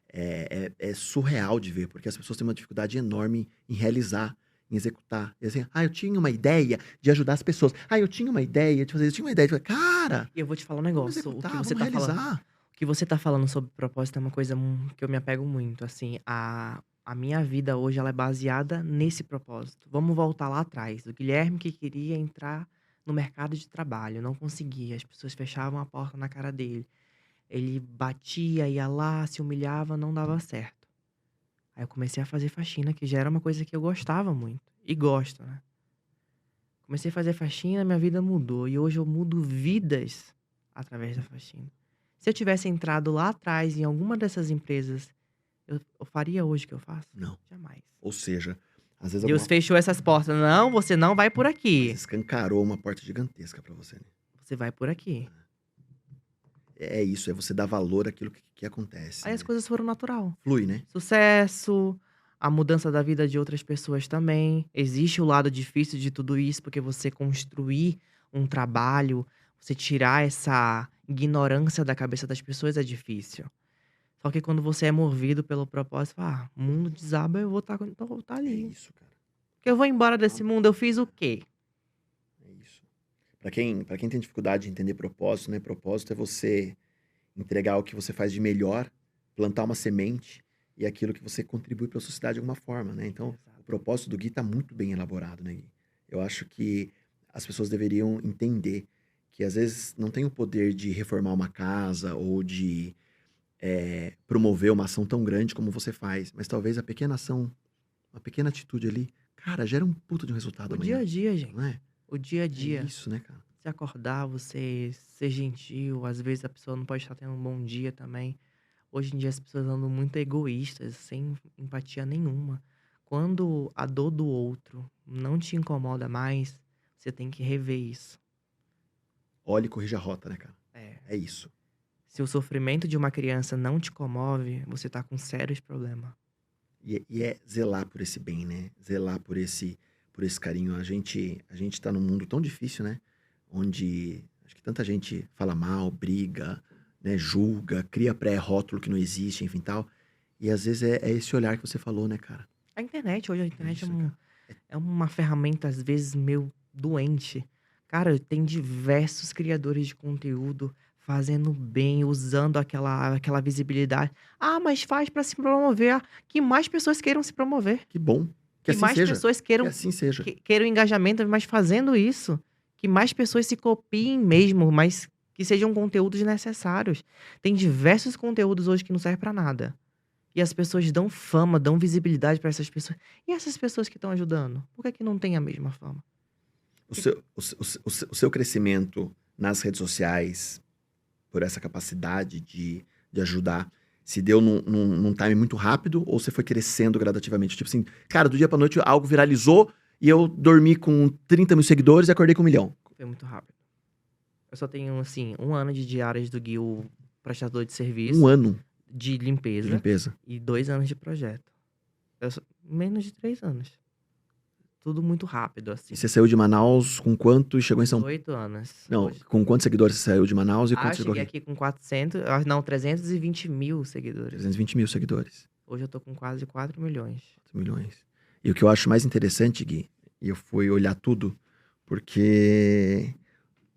É surreal de ver, porque as pessoas têm uma dificuldade enorme em realizar. em executar. E assim, eu tinha uma ideia de ajudar as pessoas. Eu tinha uma ideia de fazer isso. Eu tinha uma ideia de... Cara,
E eu vou te falar um
vamos
negócio.
executar,
O que você
vamos
tá falando,
realizar.
o que você tá falando sobre propósito é uma coisa que eu me apego muito. Assim, a minha vida hoje ela é baseada nesse propósito. Vamos voltar lá atrás. O Guilherme que queria entrar no mercado de trabalho, não conseguia. As pessoas fechavam a porta na cara dele. Ele batia, ia lá, se humilhava, não dava certo. Aí eu comecei a fazer faxina, que já era uma coisa que eu gostava muito. E gosto, né? Comecei a fazer faxina, minha vida mudou. E hoje eu mudo vidas através da faxina. Se eu tivesse entrado lá atrás em alguma dessas empresas, eu faria hoje o que eu faço?
Não.
Jamais.
Ou seja, às vezes
Deus fechou essas portas. Não, você não vai por aqui.
escancarou uma porta gigantesca pra você, né?
Você vai por aqui.
É isso, é você dar valor àquilo que acontece.
Aí as
né?
coisas foram natural.
Flui, né?
Sucesso, a mudança da vida de outras pessoas também. Existe o lado difícil de tudo isso, porque você construir um trabalho, você tirar essa ignorância da cabeça das pessoas é difícil. Só que quando você é movido pelo propósito, o mundo desaba, eu vou estar
É
ali.
isso, cara.
Porque eu vou embora desse mundo, eu fiz o quê?
É isso. Pra quem tem dificuldade de entender propósito, né? Propósito é você entregar o que você faz de melhor, plantar uma semente e aquilo que você contribui para a sociedade de alguma forma, né? Então,
Exato.
o propósito do Gui tá muito bem elaborado, né, Gui? Eu acho que as pessoas deveriam entender que às vezes não tem o poder de reformar uma casa ou de promover uma ação tão grande como você faz, mas talvez a pequena ação, uma pequena atitude ali, cara, gera um puta de um resultado
O dia
amanhã,
a dia, gente.
não é?
O dia a
É
dia.
isso, né, cara?
Você acordar, você ser gentil. Às vezes a pessoa não pode estar tendo um bom dia também. Hoje em dia as pessoas andam muito egoístas, sem empatia nenhuma. Quando a dor do outro não te incomoda mais, você tem que rever isso.
Olhe e corrija a rota, né, cara?
É.
É isso.
Se o sofrimento de uma criança não te comove, você tá com sérios problemas.
E é zelar por esse bem, né? Zelar por esse carinho. A gente tá num mundo tão difícil, né? Onde acho que tanta gente fala mal, briga, né? Julga, cria pré-rótulo que não existe, enfim, tal. E às vezes é esse olhar que você falou, né, cara?
A internet, hoje a
É
internet
isso, cara.
é uma ferramenta, às vezes, meio doente. Cara, tem diversos criadores de conteúdo fazendo bem, usando aquela visibilidade. Mas faz pra se promover. Que mais pessoas queiram se promover.
Que bom. Que
Que
assim
mais
seja.
pessoas
Que
queiram,
assim seja.
queiram engajamento, mas fazendo isso. Que mais pessoas se copiem mesmo, mas que sejam conteúdos necessários. Tem diversos conteúdos hoje que não servem pra nada. E as pessoas dão fama, dão visibilidade pra essas pessoas. E essas pessoas que estão ajudando? Por que não tem a mesma fama?
O seu crescimento nas redes sociais, por essa capacidade de ajudar, se deu num time muito rápido ou você foi crescendo gradativamente? Tipo assim, cara, do dia pra noite algo viralizou e eu dormi com 30 mil seguidores e acordei com 1 milhão.
Foi muito rápido. Eu só tenho, assim, 1 ano de diárias do Gui, o prestador de serviço.
1 ano
De
de
limpeza.
limpeza.
E 2 anos de projeto. Menos de 3 anos. Tudo muito rápido, assim.
E você saiu de Manaus com quanto e chegou em São Paulo?
8 anos.
Não,
Hoje.
com quantos seguidores você saiu de Manaus e
Eu
quantos chegou
cheguei
aqui?
aqui com 320 mil seguidores.
320 mil seguidores.
Hoje eu tô com quase 4 milhões.
4 milhões. E o que eu acho mais interessante, Gui, e eu fui olhar tudo, porque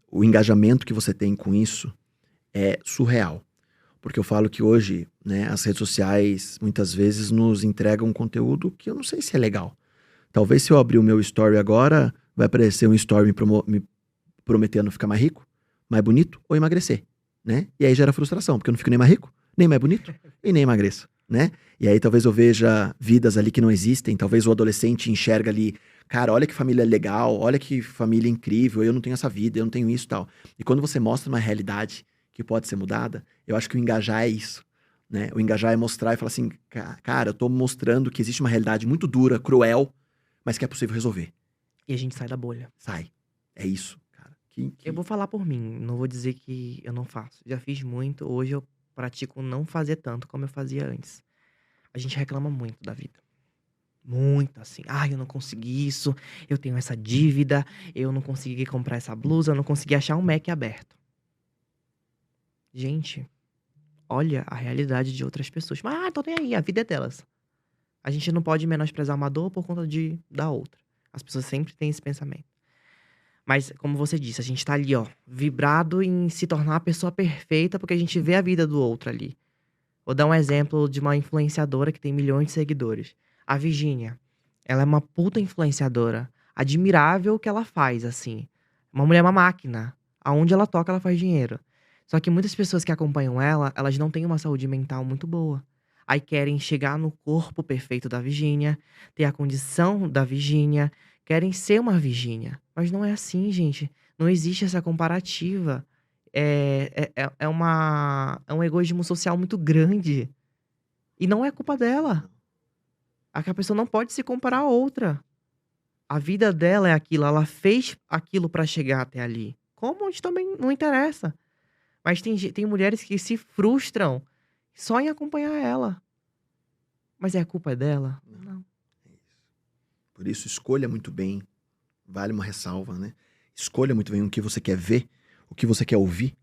o engajamento que você tem com isso é surreal. Porque eu falo que hoje, né, as redes sociais muitas vezes nos entregam um conteúdo que eu não sei se é legal. Talvez se eu abrir o meu story agora, vai aparecer um story me prometendo ficar mais rico, mais bonito ou emagrecer, né? E aí gera frustração, porque eu não fico nem mais rico, nem mais bonito e nem emagreço, né? E aí talvez eu veja vidas ali que não existem, talvez o adolescente enxerga ali, cara, olha que família legal, olha que família incrível, eu não tenho essa vida, eu não tenho isso e tal. E quando você mostra uma realidade que pode ser mudada, eu acho que o engajar é isso, né? O engajar é mostrar e falar assim, cara, eu tô mostrando que existe uma realidade muito dura, cruel, mas que é possível resolver.
E a gente sai da bolha.
Sai. É isso, cara.
Eu vou falar por mim, não vou dizer que eu não faço. Já fiz muito, hoje eu pratico não fazer tanto como eu fazia antes. A gente reclama muito da vida. Muito, assim. Eu não consegui isso, eu tenho essa dívida, eu não consegui comprar essa blusa, eu não consegui achar um Mac aberto. Gente, olha a realidade de outras pessoas. Mas, tô nem aí, a vida é delas. A gente não pode menosprezar uma dor por conta da outra. As pessoas sempre têm esse pensamento. Mas, como você disse, a gente tá ali, ó, vibrado em se tornar a pessoa perfeita porque a gente vê a vida do outro ali. Vou dar um exemplo de uma influenciadora que tem milhões de seguidores. A Virgínia. Ela é uma puta influenciadora. Admirável o que ela faz, assim. Uma mulher é uma máquina. Aonde ela toca, ela faz dinheiro. Só que muitas pessoas que acompanham ela, elas não têm uma saúde mental muito boa. Aí querem chegar no corpo perfeito da Virgínia, ter a condição da Virgínia, querem ser uma Virgínia. Mas não é assim, gente. Não existe essa comparativa. É um egoísmo social muito grande. E não é culpa dela. A pessoa não pode se comparar a outra. A vida dela é aquilo, ela fez aquilo pra chegar até ali. Como? A gente também não interessa. Mas tem mulheres que se frustram só em acompanhar ela. Mas é a culpa dela? Não.
É isso. Por isso, escolha muito bem. Vale uma ressalva, né? Escolha muito bem o que você quer ver, o que você quer ouvir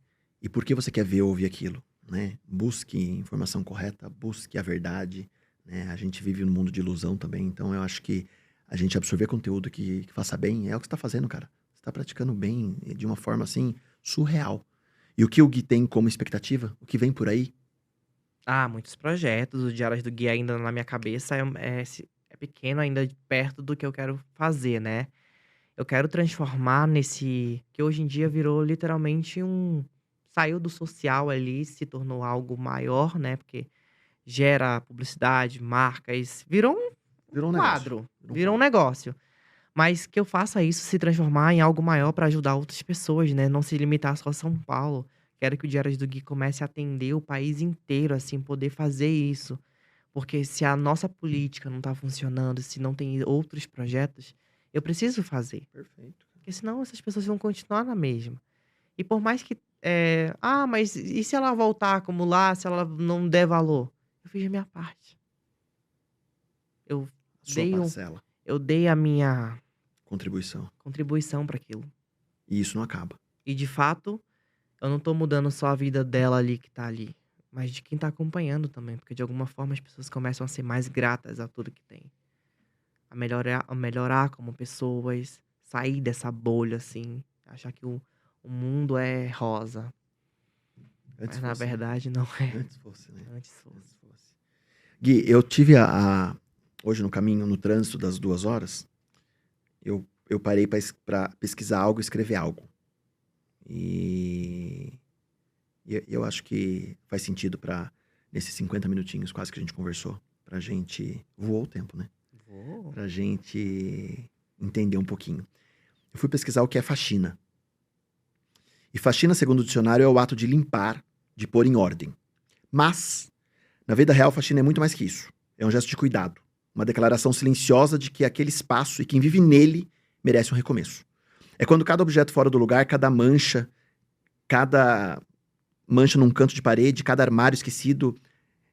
e por que você quer ver ou ouvir aquilo, né? Busque informação correta, busque a verdade, né? A gente vive num mundo de ilusão também, então eu acho que a gente absorver conteúdo que faça bem é o que você tá fazendo, cara. Você tá praticando bem de uma forma, assim, surreal. E o que o Gui tem como expectativa, o que vem por aí,
Ah, muitos projetos. O Diários do Gui ainda na minha cabeça é pequeno ainda perto do que eu quero fazer, né? Eu quero transformar nesse. Que hoje em dia virou literalmente um. Saiu do social ali, se tornou algo maior, né? Porque gera publicidade, marcas. Virou um
virou um negócio.
quadro, virou um negócio. Mas que eu faça isso se transformar em algo maior para ajudar outras pessoas, né? Não se limitar só a São Paulo. Quero que o Diários do Gui comece a atender o país inteiro, assim, poder fazer isso. Porque se a nossa política não tá funcionando, se não tem outros projetos, eu preciso fazer.
Perfeito.
Porque senão essas pessoas vão continuar na mesma. E por mais que. Mas e se ela voltar a acumular, se ela não der valor? Eu fiz a minha parte. Eu
Sua
dei,
parcela,
eu dei a minha
contribuição.
contribuição para aquilo.
E isso não acaba.
E de fato, eu não tô mudando só a vida dela ali que tá ali, mas de quem tá acompanhando também. Porque de alguma forma as pessoas começam a ser mais gratas a tudo que tem. A melhorar como pessoas, sair dessa bolha, assim. Achar que o mundo é rosa.
Antes
Mas na
fosse, né?
verdade não é.
Antes fosse, né?
Antes fosse.
Antes fosse. Gui, eu tive hoje no caminho, no trânsito das 2 horas, eu parei para pesquisar algo e escrever algo. E eu acho que faz sentido para nesses 50 minutinhos quase que a gente conversou, pra gente... Voou o tempo, né?
Vou.
Pra gente entender um pouquinho. Eu fui pesquisar o que é faxina. E faxina, segundo o dicionário, é o ato de limpar, de pôr em ordem. Mas, na vida real, faxina é muito mais que isso. É um gesto de cuidado. Uma declaração silenciosa de que aquele espaço e quem vive nele merece um recomeço. É quando cada objeto fora do lugar, cada mancha num canto de parede, cada armário esquecido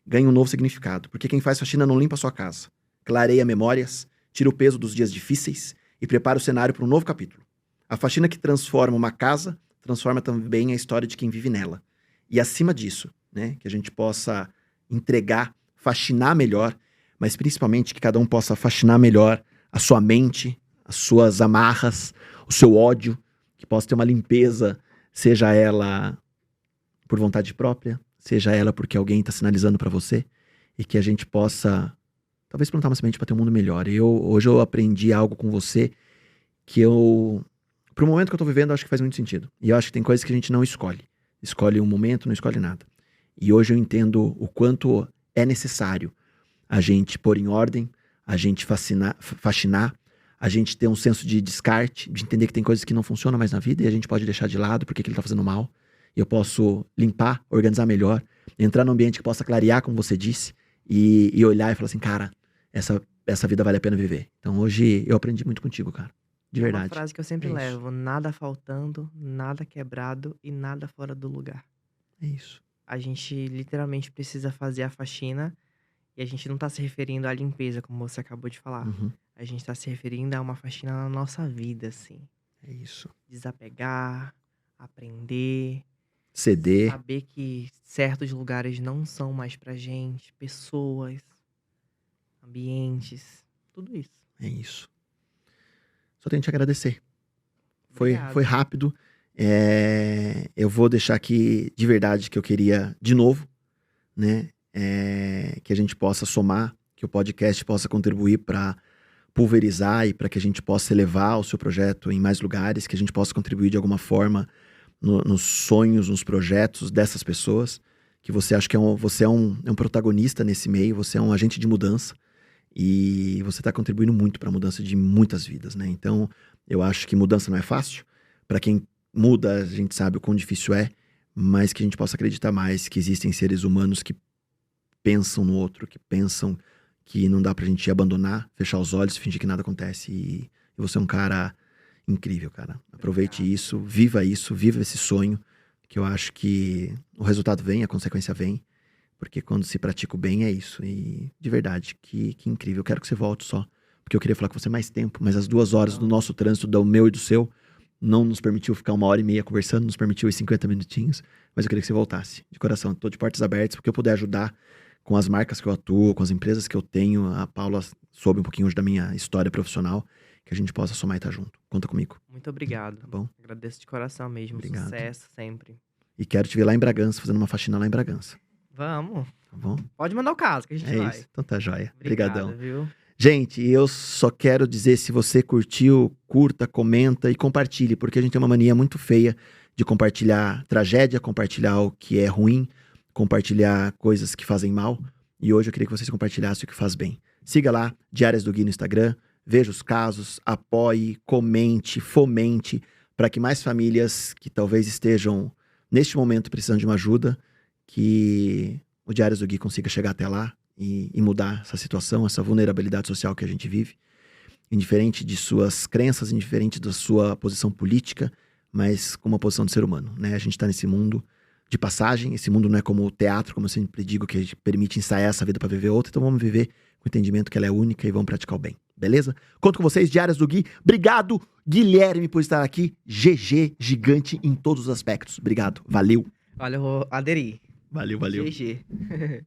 ganha um novo significado. Porque quem faz faxina não limpa a sua casa. Clareia memórias, tira o peso dos dias difíceis e prepara o cenário para um novo capítulo. A faxina que transforma uma casa, transforma também a história de quem vive nela. E acima disso, né, que a gente possa entregar, faxinar melhor, mas principalmente que cada um possa faxinar melhor a sua mente, as suas amarras, o seu ódio, que possa ter uma limpeza, seja ela por vontade própria, seja ela porque alguém está sinalizando para você, e que a gente possa talvez plantar uma semente para ter um mundo melhor. Hoje eu aprendi algo com você que pro momento que eu tô vivendo, eu acho que faz muito sentido. E eu acho que tem coisas que a gente não escolhe. Escolhe um momento, não escolhe nada. E hoje eu entendo o quanto é necessário a gente pôr em ordem, a gente faxinar, a gente ter um senso de descarte, de entender que tem coisas que não funcionam mais na vida e a gente pode deixar de lado porque aquilo tá fazendo mal. E eu posso limpar, organizar melhor, entrar num ambiente que possa clarear, como você disse, e olhar e falar assim, cara, essa vida vale a pena viver. Então hoje eu aprendi muito contigo, cara. De
É uma
verdade.
frase que eu sempre
É isso.
levo: nada faltando, nada quebrado e nada fora do lugar.
É isso.
A gente literalmente precisa fazer a faxina e a gente não tá se referindo à limpeza, como você acabou de falar.
Uhum.
A gente tá se referindo a uma faxina na nossa vida, assim.
É isso.
Desapegar, aprender,
Ceder.
saber que certos lugares não são mais pra gente, pessoas. ambientes, tudo isso.
É isso. Só tenho que te agradecer.
Obrigado.
Foi rápido. Eu vou deixar aqui de verdade que eu queria, de novo, né? Que a gente possa somar, que o podcast possa contribuir para pulverizar e para que a gente possa elevar o seu projeto em mais lugares, que a gente possa contribuir de alguma forma nos sonhos, nos projetos dessas pessoas, que você acha que você é um protagonista nesse meio, você é um agente de mudança e você está contribuindo muito para a mudança de muitas vidas, né? Então, eu acho que mudança não é fácil. Para quem muda, a gente sabe o quão difícil é, mas que a gente possa acreditar mais que existem seres humanos que pensam no outro, que pensam que não dá pra gente abandonar, fechar os olhos, fingir que nada acontece. E você é um cara incrível, cara. Aproveite isso, viva esse sonho, que eu acho que o resultado vem, a consequência vem, porque quando se pratica o bem é isso. E de verdade, que incrível. Eu quero que você volte só, porque eu queria falar com você mais tempo, mas as 2 horas do nosso trânsito, do meu e do seu, não nos permitiu ficar 1h30 conversando, nos permitiu os 50 minutinhos, mas eu queria que você voltasse, de coração. Estou de portas abertas, porque eu puder ajudar com as marcas que eu atuo, com as empresas que eu tenho. A Paula soube um pouquinho hoje da minha história profissional, que a gente possa somar e estar junto. Conta comigo.
Muito obrigado.
Tá bom?
Agradeço de coração mesmo.
Obrigado.
Sucesso sempre.
E quero te ver lá em Bragança, fazendo uma faxina lá em Bragança.
Vamos.
Tá bom?
Pode mandar o caso, que a gente
É
vai.
isso. Então tá joia.
Obrigado,
Obrigadão.
viu?
Gente, eu só quero dizer, se você curtiu, curta, comenta e compartilhe, porque a gente tem uma mania muito feia de compartilhar tragédia, compartilhar o que é ruim, compartilhar coisas que fazem mal. E hoje eu queria que vocês compartilhassem o que faz bem. Siga lá, Diárias do Gui no Instagram, veja os casos, apoie, comente, fomente, para que mais famílias que talvez estejam, neste momento, precisando de uma ajuda, que o Diárias do Gui consiga chegar até lá e mudar essa situação, essa vulnerabilidade social que a gente vive, indiferente de suas crenças, indiferente da sua posição política, mas com uma posição de ser humano, né? A gente está nesse mundo de passagem, esse mundo não é como o teatro, como eu sempre digo, que a gente permite ensaiar essa vida para viver outra, então vamos viver com o entendimento que ela é única e vamos praticar o bem, beleza? Conto com vocês, Diárias do Gui. Obrigado, Guilherme, por estar aqui. GG gigante em todos os aspectos. Obrigado, valeu.
Olha, eu vou aderir.
Valeu.
GG.